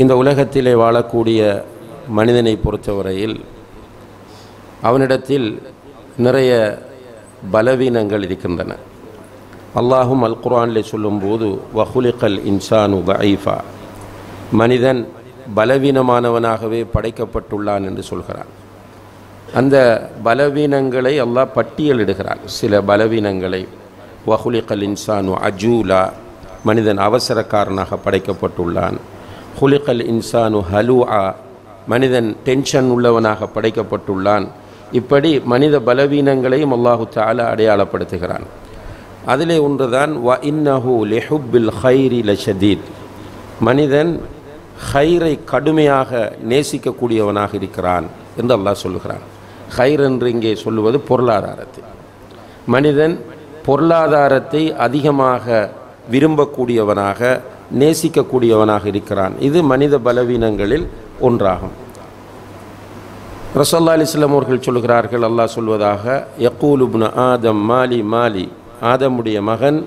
இந்த உலகத்திலே வாழக்கூடிய மனிதனை பொறுத்தவரையில் அவனிடத்தில் நிறைய பலவீனங்கள் இருக்கின்றன. அல்லாஹும் அல் குர்ஆனிலே சொல்லும்போது வஹுலிகல் இன்சானு தஈஃபா, மனிதன் பலவீனமானவனாகவே படைக்கப்பட்டுள்ளான் என்று சொல்கிறான். அந்த பலவீனங்களை அல்லாஹ் பட்டியலிடுகிறான். சில பலவீனங்களை வஹுலிகல் இன்சானு அஜூலா, மனிதன் அவசரக்காரனாக படைக்கப்பட்டுள்ளான். ஹுலிகல் இன்சானு ஹலூஆ, மனிதன் டென்ஷன் உள்ளவனாக படைக்கப்பட்டுள்ளான். இப்படி மனித பலவீனங்களையும் அல்லாஹு தஆலா அடையாளப்படுத்துகிறான். அதிலே ஒன்றுதான் வ இன்னஹு லிஹுப்பில் கைரி லஷதீத், மனிதன் ஹைரை கடுமையாக நேசிக்கக்கூடியவனாக இருக்கிறான் என்று அல்லாஹ் சொல்லுகிறான். ஹைர் என்று இங்கே சொல்லுவது பொருளாதாரத்தை. மனிதன் பொருளாதாரத்தை அதிகமாக விரும்பக்கூடியவனாக நேசிக்கக்கூடியவனாக இருக்கிறான். இது மனித பலவீனங்களில் ஒன்றாகும். ரசூலுல்லாஹி அலைஹி வஸல்லம் அவர்கள் சொல்கிறார்கள், அல்லாஹ் சொல்வதாக, யக்கூலு இப்னு ஆதம் மாலி மாலி, ஆதமுடைய மகன்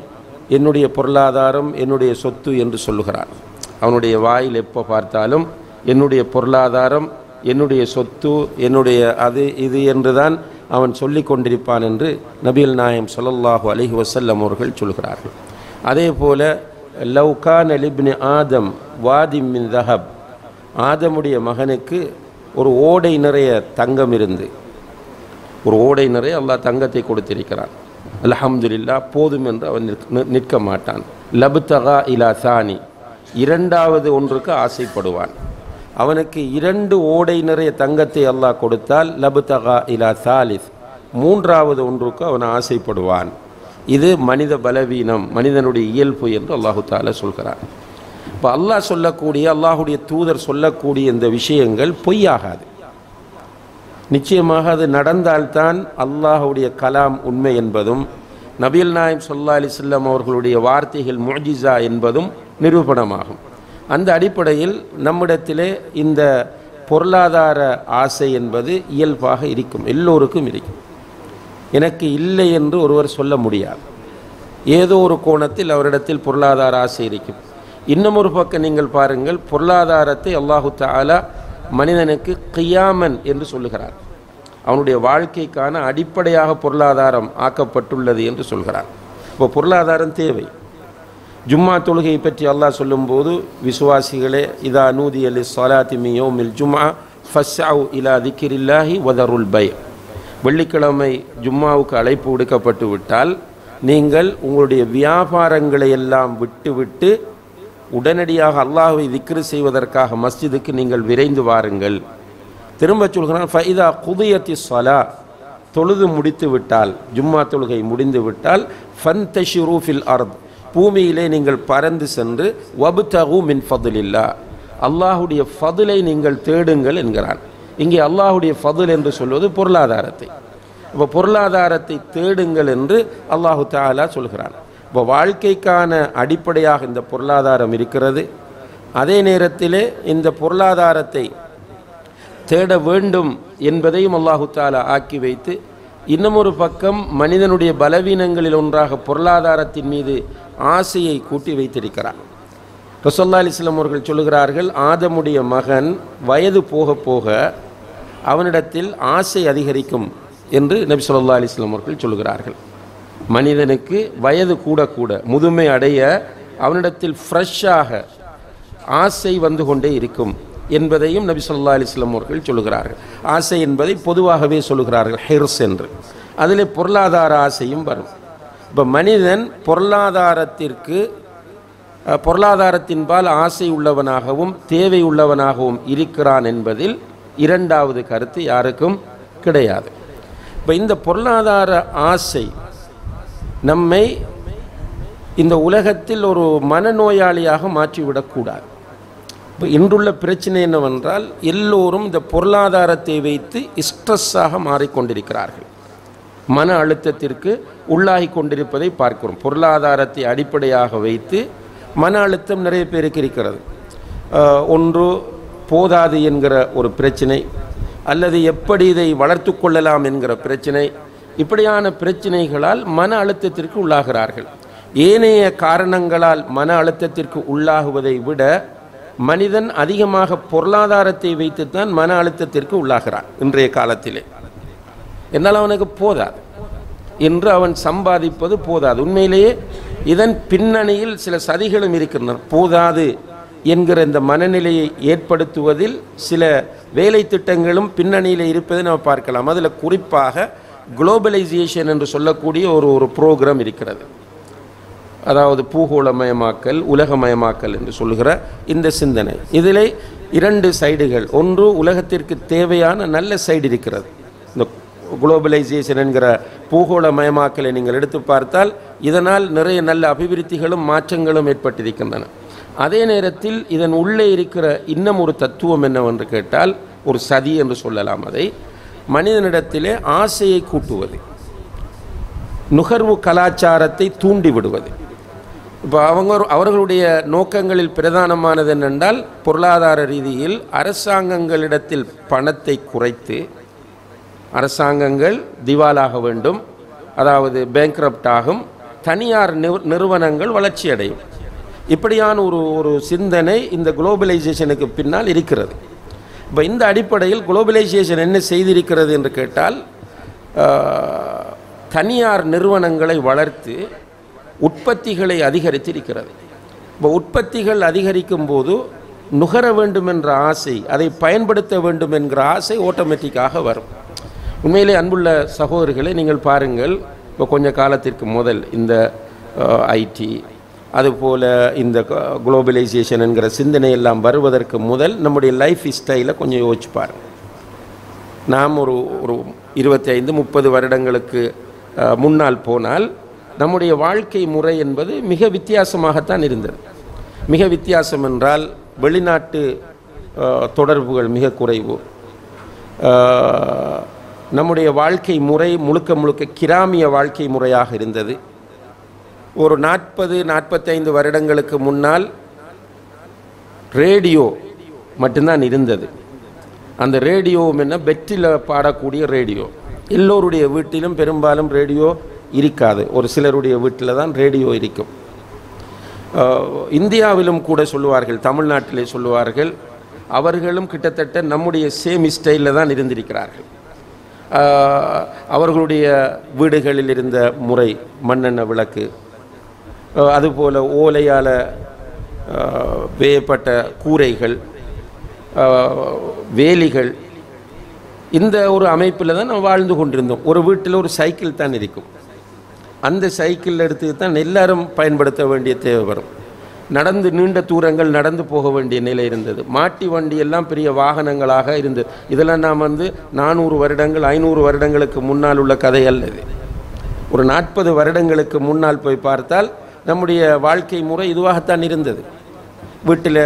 என்னுடைய பொருளாதாரம் என்னுடைய சொத்து என்று சொல்லுகிறான். அவனுடைய வாயில் எப்போ பார்த்தாலும் என்னுடைய பொருளாதாரம் என்னுடைய சொத்து என்னுடைய அது இது என்றுதான் அவன் சொல்லி கொண்டிருப்பான் என்று நபிகள் நாயகம் ஸல்லல்லாஹு அலைஹி வஸல்லம் அவர்கள் சொல்கிறார்கள். அதே போல லவ் கான லிப்னி ஆதம் வாதிம் மின் தஹப், ஆதமுடைய மகனுக்கு ஒரு ஓடை நிறைய தங்கம் இருந்து, ஒரு ஓடை நிறைய அல்லாஹ் தங்கத்தை கொடுத்திருக்கிறான். அல்ஹம்துலில்லாஹ், போதும் என்று அவன் நிற்க மாட்டான். லப்தகா இலா சானி, இரண்டாவது ஒன்றுக்கு ஆசைப்படுவான். அவனுக்கு 2 ஓடை நிறைய தங்கத்தை அல்லாஹ் கொடுத்தால் லப்தகா இலா சாலிஸ், மூன்றாவது ஒன்றுக்கு அவன் ஆசைப்படுவான். இது மனித பலவீனம், மனிதனுடைய இயல்பு என்று அல்லாஹு தஆலா சொல்கிறான். இப்போ அல்லாஹ் சொல்லக்கூடிய, அல்லாஹுடைய தூதர் சொல்லக்கூடிய இந்த விஷயங்கள் பொய்யாகாது. நிச்சயமாக அது நடந்தால்தான் அல்லாஹுடைய கலாம் உண்மை என்பதும் நபிகள் நாயகம் ஸல்லல்லாஹு அலைஹி வஸல்லம் அவர்களுடைய வார்த்தைகள் முஅ்ஜிஸா என்பதும் நிரூபணமாகும். அந்த அடிப்படையில் நம்மிடத்திலே இந்த பொருளாதார ஆசை என்பது இயல்பாக இருக்கும், எல்லோருக்கும் இருக்கும். எனக்கு இல்லை என்று ஒருவர் சொல்ல முடியாது. ஏதோ ஒரு கோணத்தில் அவரிடத்தில் பொருளாதார ஆசை இருக்கும். இன்னும் ஒரு பக்கம் நீங்கள் பாருங்கள், பொருளாதாரத்தை அல்லாஹு தஆலா மனிதனுக்கு கியாமன் என்று சொல்லுகிறார். அவனுடைய வாழ்க்கைக்கான அடிப்படையாக பொருளாதாரம் ஆக்கப்பட்டுள்ளது என்று சொல்கிறார். இப்போ பொருளாதாரம் தேவை. ஜும்மா தொழுகையை பற்றி அல்லாஹ் சொல்லும்போது, விசுவாசிகளே, இதா நூதிய லிஸ்ஸலாத்தி மின் யௌமில் ஜும்ஆ ஃபஸ்ஸஉ இலா திக்ரில்லாஹி வதருல் பை, வெள்ளிக்கிழமை ஜும்மாவுக்கு அழைப்பு விடுக்கப்பட்டு விட்டால் நீங்கள் உங்களுடைய வியாபாரங்களை எல்லாம் விட்டுவிட்டு உடனடியாக அல்லாஹ்வை திக்ரு செய்வதற்காக மஸ்ஜிதுக்கு நீங்கள் விரைந்து வாருங்கள். திரும்ப சொல்கிறான், ஃபைதா குதியத்தி ஸலா, தொழுது முடித்து விட்டால், ஜும்மா தொழுகை முடிந்து விட்டால், ஃபன்தஷிரு ஃபில் அர்த், பூமியிலே நீங்கள் பறந்து சென்று, வப்தகு மின் ஃபதுலில்லா, அல்லாஹுடைய ஃபதுலை நீங்கள் தேடுங்கள் என்கிறான். இங்கே அல்லாஹுடைய ஃபதுல் என்று சொல்வது பொருளாதாரத்தை. இப்போ பொருளாதாரத்தை தேடுங்கள் என்று அல்லாஹு தஆலா சொல்கிறான். இப்போ வாழ்க்கைக்கான அடிப்படையாக இந்த பொருளாதாரம் இருக்கிறது. அதே நேரத்திலே இந்த பொருளாதாரத்தை தேட வேண்டும் என்பதையும் அல்லாஹு தஆலா ஆக்கி வைத்து, இன்னும் ஒரு பக்கம் மனிதனுடைய பலவீனங்களில் ஒன்றாக பொருளாதாரத்தின் மீது ஆசையை கூட்டி வைத்திருக்கிறார். ரசூலுல்லாஹி அலைஹி வஸல்லம் அவர்கள் சொல்லுகிறார்கள், ஆதமுடைய மகன் வயது போக போக அவனிடத்தில் ஆசை அதிகரிக்கும் என்று நபி ஸல்லல்லாஹு அலைஹி வஸல்லம் அவர்கள் சொல்லுகிறார்கள். மனிதனுக்கு வயது கூட கூட முதுமை அடைய அவனிடத்தில் ஃப்ரெஷ்ஷாக ஆசை வந்து கொண்டே இருக்கும் என்பதையும் நபி ஸல்லல்லாஹு அலைஹி வஸல்லம் அவர்கள் சொல்லுகிறார்கள். ஆசை என்பதை பொதுவாகவே சொல்லுகிறார்கள் ஹிர்ஸ் என்று. அதில் பொருளாதார ஆசையும் வரும். இப்போ மனிதன் பொருளாதாரத்தின்பால் ஆசை உள்ளவனாகவும் தேவை உள்ளவனாகவும் இருக்கிறான் என்பதில் இரண்டாவது கருத்து யாருக்கும் கிடையாது. இப்போ இந்த பொருளாதார ஆசை நம்மை இந்த உலகத்தில் ஒரு மனநோயாளியாக மாற்றிவிடக்கூடாது. இப்போ இன்றுள்ள பிரச்சனை என்னவென்றால், எல்லோரும் இந்த பொருளாதாரத்தை வைத்து ஸ்ட்ரெஸ்ஸாக மாறிக்கொண்டிருக்கிறார்கள், மன அழுத்தத்திற்கு உள்ளாகி கொண்டிருப்பதை பார்க்கிறோம். பொருளாதாரத்தை அடிப்படையாக வைத்து மன அழுத்தம் நிறைய பேருக்கு இருக்கிறது. ஒன்று போதாது என்கிற ஒரு பிரச்சனை, அல்லது எப்படி இதை வளர்த்து கொள்ளலாம் என்கிற பிரச்சனை. இப்படியான பிரச்சனைகளால் மன அழுத்தத்திற்கு உள்ளாகிறார்கள். ஏனைய காரணங்களால் மன அழுத்தத்திற்கு உள்ளாகுவதை விட மனிதன் அதிகமாக பொருளாதாரத்தை வைத்துத்தான் மன அழுத்தத்திற்கு உள்ளாகிறான் இன்றைய காலத்திலே. என்னால் அவனுக்கு போதாது என்று அவன் சம்பாதிப்பது போதாது. உண்மையிலேயே இதன் பின்னணியில் சில சதிகளும் இருக்கின்றன. போதாது என்கிற இந்த மனநிலையை ஏற்படுத்துவதில் சில வேலை திட்டங்களும் பின்னணியில் இருப்பதை நாம் பார்க்கலாம். அதில் குறிப்பாக குளோபலைசேஷன் என்று சொல்லக்கூடிய ஒரு ப்ரோக்ராம் இருக்கிறது. அதாவது பூகோளமயமாக்கல், உலகமயமாக்கல் என்று சொல்லுகிற இந்த சிந்தனை. இதில் இரண்டு சைடுகள். ஒன்று, உலகத்திற்கு தேவையான நல்ல சைடு இருக்கிறது. இந்த குளோபலைசேஷன் என்கிற பூகோளமயமாக்கலை நீங்கள் எடுத்து பார்த்தால் இதனால் நிறைய நல்ல அபிவிருத்திகளும் மாற்றங்களும் ஏற்பட்டிருக்கின்றன. அதே நேரத்தில் இதன் உள்ளே இருக்கிற இன்னும் ஒரு தத்துவம் என்னவென்று கேட்டால், ஒரு சதி என்று சொல்லலாம். அதை மனிதனிடத்திலே ஆசையை கூட்டுவது, நுகர்வு கலாச்சாரத்தை தூண்டிவிடுவது. இப்போ அவர்களுடைய நோக்கங்களில் பிரதானமானது என்னென்றால், பொருளாதார ரீதியில் அரசாங்கங்களிடத்தில் பணத்தை குறைத்து அரசாங்கங்கள் திவாலாக வேண்டும், அதாவது பேங்க்ரப்ட் ஆகும், தனியார் நிறுவனங்கள் வளர்ச்சி அடையும். இப்படியான ஒரு சிந்தனை இந்த குளோபலைசேஷனுக்கு பின்னால் இருக்கிறது. இப்போ இந்த அடிப்படையில் குளோபலைசேஷன் என்ன செய்திருக்கிறது என்று கேட்டால், தனியார் நிறுவனங்களை வளர்த்து உற்பத்திகளை அதிகரித்திருக்கிறது. இப்போ உற்பத்திகள் அதிகரிக்கும் போது நுகர வேண்டும் என்ற ஆசை, அதை பயன்படுத்த வேண்டும் என்கிற ஆசை ஆட்டோமேட்டிக்காக வரும். உண்மையிலே அன்புள்ள சகோதரர்களை நீங்கள் பாருங்கள், இப்போ கொஞ்ச காலத்திற்கு முதல் இந்த ஐடி அதுபோல் இந்த குளோபலைசேஷன் என்கிற சிந்தனை எல்லாம் வருவதற்கு முதல் நம்முடைய லைஃப் ஸ்டைலை கொஞ்சம் யோசிச்சு பாருங்கள். நாம் ஒரு 25-30 வருடங்களுக்கு முன்னால் போனால் நம்முடைய வாழ்க்கை முறை என்பது மிக வித்தியாசமாகத்தான் இருந்தது. மிக வித்தியாசம் என்றால், வெளிநாட்டு தொடர்புகள் மிக குறைவு. நம்முடைய வாழ்க்கை முறை முழுக்க கிராமிய வாழ்க்கை முறையாக இருந்தது. ஒரு 40-45 வருடங்களுக்கு முன்னால் ரேடியோ மட்டும்தான் இருந்தது. அந்த ரேடியோவும் என்ன, பெட்டில் பாடக்கூடிய ரேடியோ. எல்லோருடைய வீட்டிலும் பெரும்பாலும் ரேடியோ இருக்காது, ஒரு சிலருடைய வீட்டில் தான் ரேடியோ இருக்கும். இந்தியாவிலும் கூட சொல்லுவார்கள், தமிழ்நாட்டிலே சொல்லுவார்கள், அவர்களும் கிட்டத்தட்ட நம்முடைய சேம் ஸ்டைலில் தான் இருந்திருக்கிறார்கள். அவர்களுடைய வீடுகளில் இருந்த முறை மண்ணெண்ணெய் விளக்கு, அதுபோல் ஓலையால் வேயப்பட்ட கூரைகள், வேலிகள், இந்த ஒரு அமைப்பில் தான் நம்ம வாழ்ந்து கொண்டிருந்தோம். ஒரு வீட்டில் ஒரு சைக்கிள் தான் இருக்கும். அந்த சைக்கிள் எடுத்து தான் எல்லாரும் பயன்படுத்த வேண்டிய தேவை வரும். நடந்து நீண்ட தூரங்கள் நடந்து போக வேண்டிய நிலை இருந்தது. மாட்டி வண்டியெல்லாம் பெரிய வாகனங்களாக இருந்தது. இதெல்லாம் நாம் 400 வருடங்கள் 500 வருடங்களுக்கு முன்னால் உள்ள கதை அல்ல. இது ஒரு 40 வருடங்களுக்கு முன்னால் போய் பார்த்தால் நம்முடைய வாழ்க்கை முறை இதுவாகத்தான் இருந்தது. வீட்டில்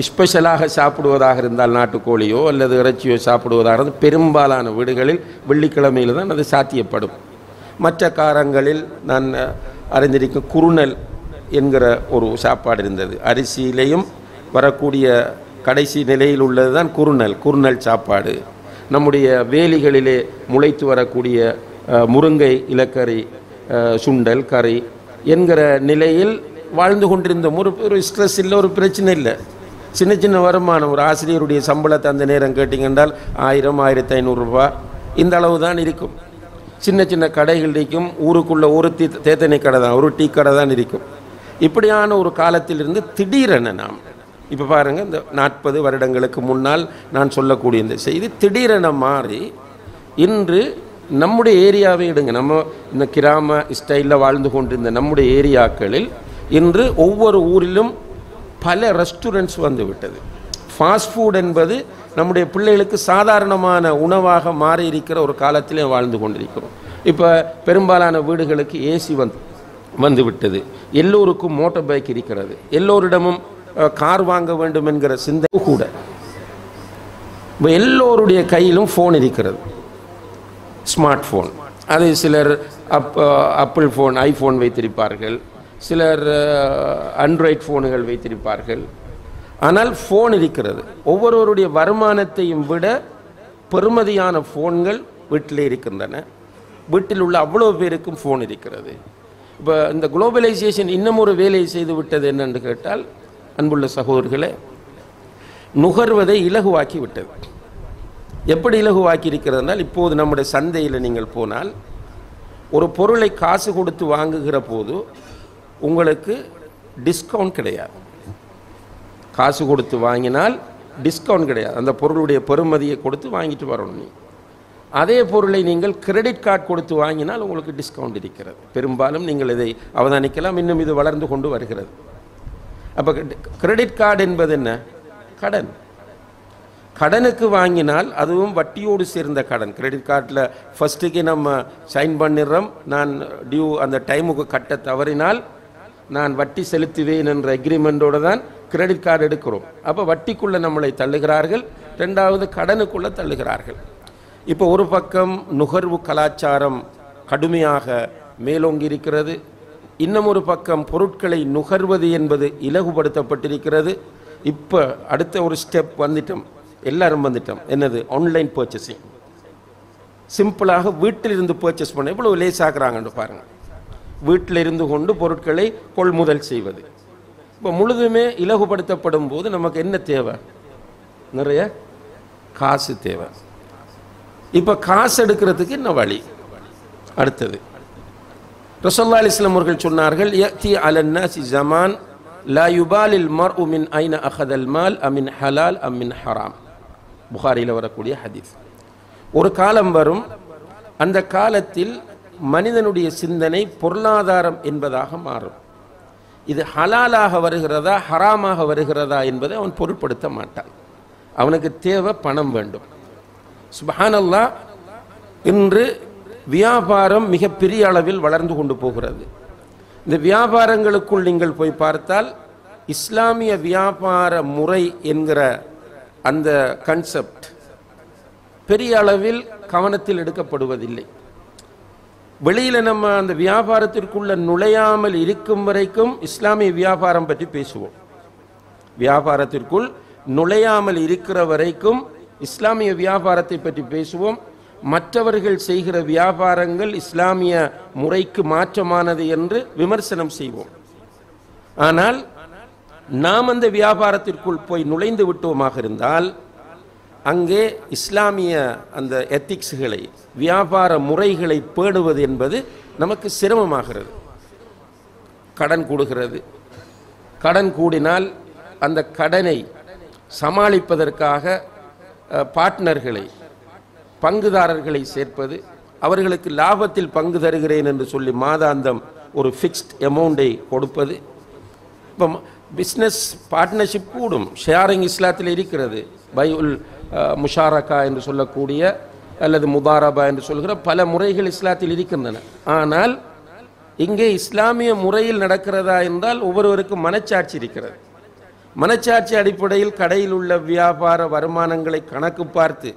ஸ்பெஷலாக சாப்பிடுவதாக இருந்தால் நாட்டுக்கோழியோ அல்லது இறைச்சியோ சாப்பிடுவதாக இருந்தால் பெரும்பாலான வீடுகளில் வெள்ளிக்கிழமையில் தான் அது சாத்தியப்படும். மற்ற காரங்களில் நான் அறிந்திருக்கும் குருணல் என்கிற ஒரு சாப்பாடு இருந்தது. அரிசியிலேயும் வரக்கூடிய கடைசி நிலையில் உள்ளது தான் குருணல் சாப்பாடு. நம்முடைய வேலிகளிலே முளைத்து வரக்கூடிய முருங்கை இலக்கறி, சுண்டல் கறி என்கிற நிலையில் வாழ்ந்து கொண்டிருந்த ஒரு ஸ்ட்ரெஸ் இல்லை, ஒரு பிரச்சனை இல்லை. சின்ன வருமானம், ஒரு ஆசிரியருடைய சம்பளத்தை அந்த நேரம் கேட்டிங்கன்றால் 1000-1500 ரூபா இந்த அளவு தான் இருக்கும். சின்ன கடைகள் இருக்கும். ஊருக்குள்ளே ஒரு தேத்தனை கடை தான், ஒரு டீ கடை தான் இருக்கும். இப்படியான ஒரு காலத்திலிருந்து திடீரென நாம் இப்போ பாருங்கள், இந்த 40 வருடங்களுக்கு முன்னால் நான் சொல்லக்கூடிய இந்த செய்தி திடீரென மாறி இன்று நம்முடைய ஏரியாவை எடுங்க. நம்ம இந்த கிராம ஸ்டைலில் வாழ்ந்து கொண்டிருந்த நம்முடைய ஏரியாக்களில் இன்று ஒவ்வொரு ஊரிலும் பல ரெஸ்டாரண்ட்ஸ் வந்து விட்டது. ஃபாஸ்ட் ஃபுட் என்பது நம்முடைய பிள்ளைகளுக்கு சாதாரணமான உணவாக மாறி இருக்கிற ஒரு காலத்திலே வாழ்ந்து கொண்டிருக்கிறோம். இப்போ பெரும்பாலான வீடுகளுக்கு ஏசி வந்து விட்டது. எல்லோருக்கும் மோட்டார் பைக் இருக்கிறது. எல்லோரிடமும் கார் வாங்க வேண்டும் என்கிற சிந்தனை கூட. இப்போ எல்லோருடைய கையிலும் ஃபோன் இருக்கிறது, ஸ்மார்ட் ஃபோன். அது சிலர் ஆப்பிள் ஃபோன், ஐஃபோன் வைத்திருப்பார்கள், சிலர் ஆண்ட்ராய்ட் ஃபோனுகள் வைத்திருப்பார்கள். ஆனால் ஃபோன் இருக்கிறது. ஒவ்வொருவருடைய வருமானத்தையும் விட பெறுமதியான ஃபோன்கள் வீட்டில் இருக்கின்றன. வீட்டில் உள்ள அவ்வளோ பேருக்கும் ஃபோன் இருக்கிறது. இப்போ இந்த குளோபலைசேஷன் இன்னும் ஒரு வேலையை செய்து விட்டது என்னென்று கேட்டால், அன்புள்ள சகோதரர்களே, நுகர்வதை இலகுவாக்கி விட்டது. எப்படி இலகுவாக்கி இருக்கிறது என்றால், இப்போது நம்முடைய சந்தையில் நீங்கள் போனால் ஒரு பொருளை காசு கொடுத்து வாங்குகிற போது உங்களுக்கு டிஸ்கவுண்ட் கிடையாது. காசு கொடுத்து வாங்கினால் டிஸ்கவுண்ட் கிடையாது. அந்த பொருளுடைய பெறுமதியை கொடுத்து வாங்கிட்டு வரணும். நீ அதே பொருளை நீங்கள் கிரெடிட் கார்டு கொடுத்து வாங்கினால் உங்களுக்கு டிஸ்கவுண்ட் இருக்கிறது. பெரும்பாலும் நீங்கள் இதை அவதானிக்கலாம். இன்னும் இது வளர்ந்து கொண்டு வருகிறது. அப்போ கிரெடிட் கார்டு என்பது என்ன? கடன். கடனுக்கு வாங்கினால் அதுவும் வட்டியோடு சேர்ந்த கடன். கிரெடிட் கார்டில் ஃபஸ்ட்டுக்கு நம்ம சைன் பண்ணிடுறோம், நான் டியூ அந்த டைமுக்கு கட்ட தவறினால் நான் வட்டி செலுத்துவேன் என்ற அக்ரிமெண்ட்டோடு தான் கிரெடிட் கார்டு எடுக்கிறோம். அப்போ வட்டிக்குள்ளே நம்மளை தள்ளுகிறார்கள், ரெண்டாவது கடனுக்குள்ளே தள்ளுகிறார்கள். இப்போ ஒரு பக்கம் நுகர்வு கலாச்சாரம் கடுமையாக மேலோங்கி இருக்கிறது, இன்னும் ஒரு பக்கம் பொருட்களை நுகர்வது என்பது இலகுபடுத்தப்பட்டிருக்கிறது. இப்போ அடுத்த ஒரு ஸ்டெப் வந்துட்டோம், எல்லாரும் வந்துட்டோம். என்னது? Online purchasing. சிம்பிளாக வீட்டிலிருந்து பர்ச்சேஸ் பண்ண எவ்வளோ லேசாக்குறாங்கன்னு பாருங்கள். வீட்டில் இருந்து கொண்டு பொருட்களை கொள்முதல் செய்வது இப்போ முழுதுமே இலகுபடுத்தப்படும் போது நமக்கு என்ன தேவை? நிறைய காசு தேவை. இப்போ காசு எடுக்கிறதுக்கு என்ன வழி? அடுத்தது ரசூலுல்லாஹி அலைஹி வஸல்லம் அவர்கள் சொன்னார்கள், யஅதி அலன்னாஸி ஸமான் லா யுபாலில் மர்உ மின் ஐன அഖதல் மால் அமின் ஹலால் அமின் ஹராம். புகாரியில் வரக்கூடிய ஹதீஸ். ஒரு காலம் வரும், அந்த காலத்தில் மனிதனுடைய சிந்தனை பொருளாதாரம் என்பதாக மாறும். இது ஹலாலாக வருகிறதா ஹராமாக வருகிறதா என்பதை அவன் பொருட்படுத்த மாட்டான். அவனுக்கு தேவை பணம் வேண்டும். சுப்ஹானல்லாஹ், இன்று வியாபாரம் மிகப்பெரிய அளவில் வளர்ந்து கொண்டு போகிறது. இந்த வியாபாரங்களுக்குள் நீங்கள் போய் பார்த்தால் இஸ்லாமிய வியாபார முறை என்கிற அந்த கன்செப்ட் பெரிய அளவில் கவனத்தில் எடுக்கப்படுவதில்லை. வெளியில் நம்ம அந்த வியாபாரத்திற்குள்ள நுழையாமல் இருக்கும் வரைக்கும் இஸ்லாமிய வியாபாரம் பற்றி பேசுவோம். வியாபாரத்திற்குள் நுழையாமல் இருக்கிற வரைக்கும் இஸ்லாமிய வியாபாரத்தை பற்றி பேசுவோம். மற்றவர்கள் செய்கிற வியாபாரங்கள் இஸ்லாமிய முறைக்கு மாற்றமானது என்று விமர்சனம் செய்வோம். ஆனால் நாம் அந்த வியாபாரத்திற்குள் போய் நுழைந்து விட்டோமாக இருந்தால் அங்கே இஸ்லாமிய அந்த எத்திக்ஸ்களை, வியாபார முறைகளை பேணுவது என்பது நமக்கு சிரமமாகிறது. கடன் கூடுகிறது. கடன் கூடினால் அந்த கடனை சமாளிப்பதற்காக பார்ட்னர்களை, பங்குதாரர்களை சேர்ப்பது, அவர்களுக்கு லாபத்தில் பங்கு தருகிறேன் என்று சொல்லி மாதாந்தம் ஒரு ஃபிக்ஸ்ட் அமௌண்டை கொடுப்பது. இப்போ பிஸ்னஸ் பார்ட்னர்ஷிப் கூடும், ஷேரிங் இஸ்லாத்தில் இருக்கிறது. பைஉல் முஷாரக்கா என்று சொல்லக்கூடிய அல்லது முதாரபா என்று சொல்கிற பல முறைகள் இஸ்லாத்தில் இருக்கின்றன. ஆனால் இங்கே இஸ்லாமிய முறையில் நடக்கிறதா என்றால் ஒவ்வொருவருக்கும் மனச்சாட்சி இருக்கிறது. மனச்சாட்சி அடிப்படையில் கடையில் உள்ள வியாபார வருமானங்களை கணக்கு பார்த்து